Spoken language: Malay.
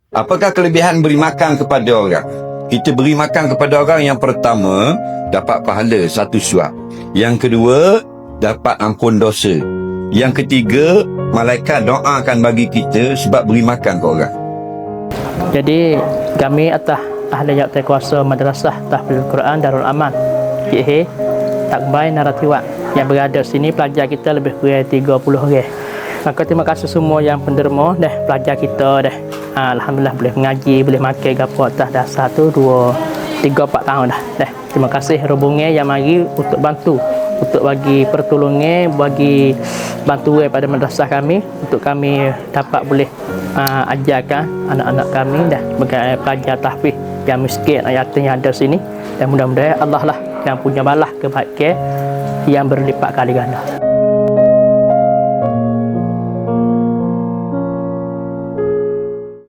Apakah kelebihan beri makan kepada orang? Kita beri makan kepada orang, yang pertama, dapat pahala 1 suap. Yang kedua, dapat ampun dosa. Yang ketiga, malaikat doakan bagi kita sebab beri makan ke orang. Jadi kami atas ahli jawatan kuasa Madrasah Tahfiz Quran Darul Aman Cik Takbai Naratiwak yang berada sini, pelajar kita lebih kurang 30 orang. Maka terima kasih semua yang penderma dah, pelajar kita dah. Alhamdulillah boleh mengaji, boleh makan gapo atas dasar tu 2, 3, 4 tahun dah. Terima kasih rombongan yang mari untuk bantu, untuk bagi pertolongan, bagi bantuan pada madrasah kami untuk kami dapat boleh ajarkan anak-anak kami dah sebagai pelajar tahfiz yang miskin, yatim yang ada sini. Dan mudah-mudahan Allah lah yang punya balas kebaikan yang berlipat kali ganda.